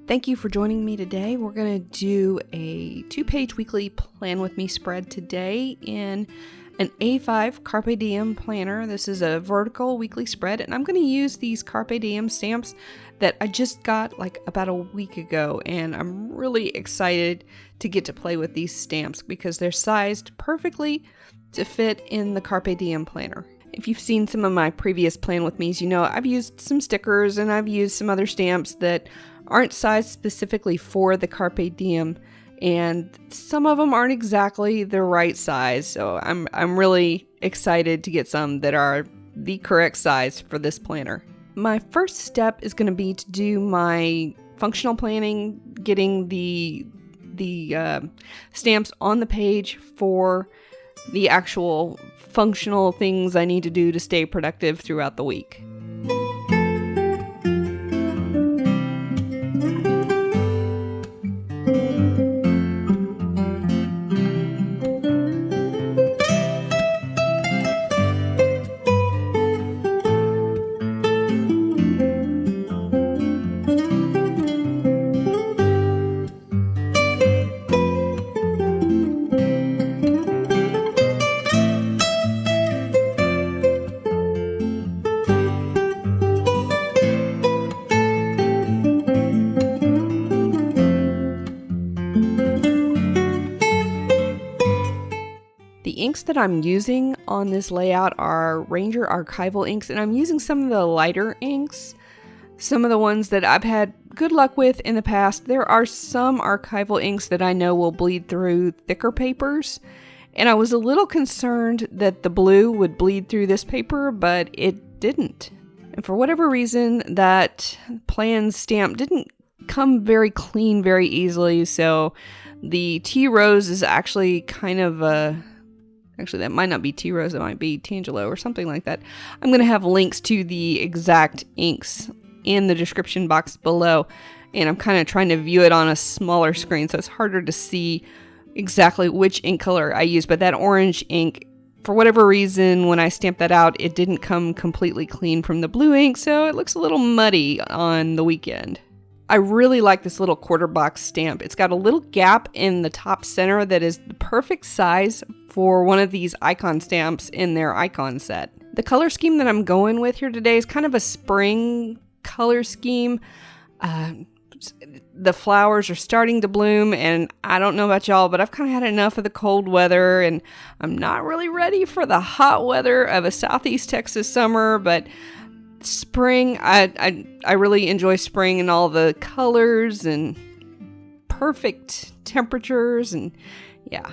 Thank you for joining me today. We're going to do a 2-page weekly plan with me spread today in an A5 Carpe Diem planner. This is a vertical weekly spread, and I'm going to use these Carpe Diem stamps that I just got like about a week ago, and I'm really excited to get to play with these stamps because they're sized perfectly to fit in the Carpe Diem planner. If you've seen some of my previous plan with me's, you know I've used some stickers and I've used some other stamps that aren't sized specifically for the Carpe Diem, and some of them aren't exactly the right size. So I'm really excited to get some that are the correct size for this planner. My first step is going to be to do my functional planning, getting the stamps on the page for the actual functional things I need to do to stay productive throughout the week. The inks that I'm using on this layout are Ranger Archival inks, and I'm using some of the lighter inks, some of the ones that I've had good luck with in the past. There are some archival inks that I know will bleed through thicker papers, and I was a little concerned that the blue would bleed through this paper, but it didn't. And for whatever reason, that plan stamp didn't come very clean very easily, so the Tea Rose is actually kind of actually, that might not be Tea Rose, it might be Tangelo or something like that. I'm going to have links to the exact inks in the description box below, and I'm kind of trying to view it on a smaller screen, so it's harder to see exactly which ink color I use. But that orange ink, for whatever reason, when I stamped that out, it didn't come completely clean from the blue ink, so it looks a little muddy on the weekend. I really like this little quarter box stamp. It's got a little gap in the top center that is the perfect size for one of these icon stamps in their icon set. The color scheme that I'm going with here today is kind of a spring color scheme. The flowers are starting to bloom, and I don't know about y'all, but I've kind of had enough of the cold weather, and I'm not really ready for the hot weather of a Southeast Texas summer, but spring, I really enjoy spring and all the colors and perfect temperatures, and yeah.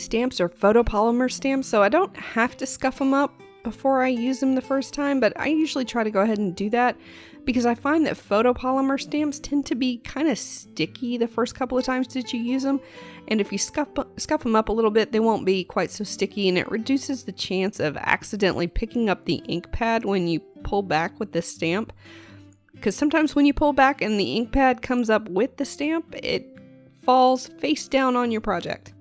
stamps are photopolymer stamps, so I don't have to scuff them up before I use them the first time, but I usually try to go ahead and do that because I find that photopolymer stamps tend to be kind of sticky the first couple of times that you use them, and if you scuff them up a little bit, they won't be quite so sticky, and it reduces the chance of accidentally picking up the ink pad when you pull back with the stamp, because sometimes when you pull back and the ink pad comes up with the stamp, it falls face down on your project.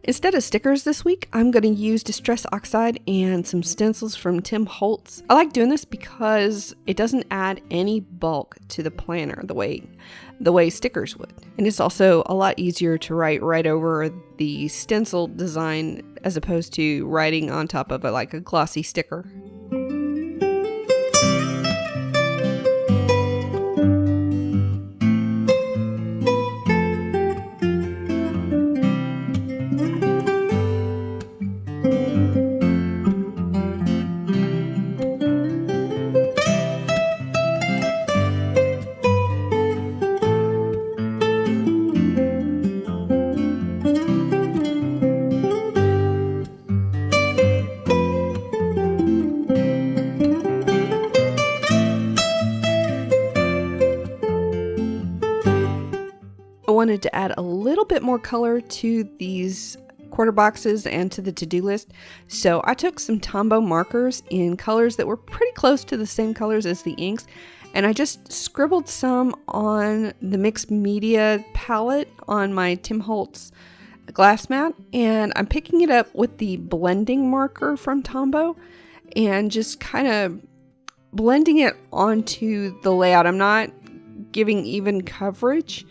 Instead of stickers this week, I'm going to use Distress Oxide and some stencils from Tim Holtz. I like doing this because it doesn't add any bulk to the planner the way stickers would. And it's also a lot easier to write right over the stencil design as opposed to writing on top of like a glossy sticker. I wanted to add a little bit more color to these quarter boxes and to the to-do list, so I took some Tombow markers in colors that were pretty close to the same colors as the inks, and I just scribbled some on the mixed media palette on my Tim Holtz glass mat, and I'm picking it up with the blending marker from Tombow and just kind of blending it onto the layout. I'm not giving even coverage,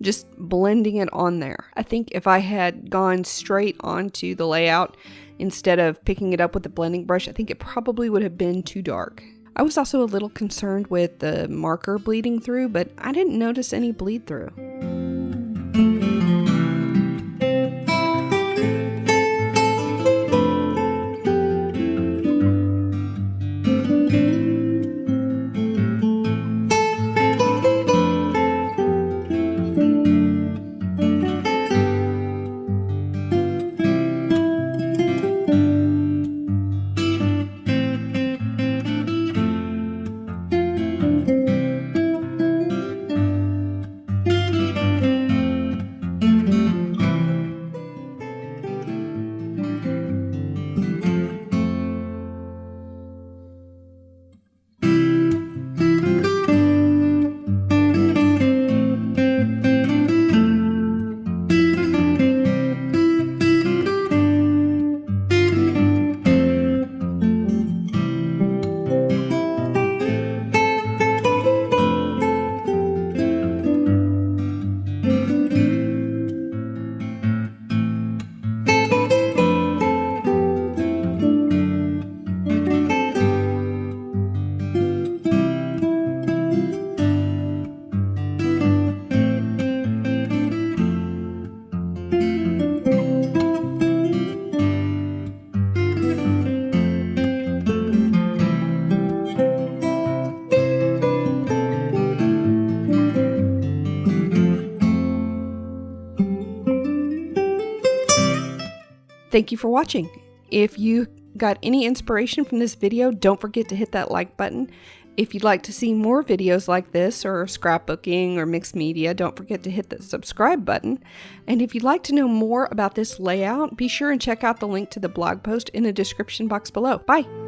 just blending it on there. I think if I had gone straight onto the layout instead of picking it up with the blending brush, I think it probably would have been too dark. I was also a little concerned with the marker bleeding through, but I didn't notice any bleed through. Thank you for watching. If you got any inspiration from this video, don't forget to hit that like button. If you'd like to see more videos like this or scrapbooking or mixed media, don't forget to hit the subscribe button. And if you'd like to know more about this layout, be sure and check out the link to the blog post in the description box below. Bye!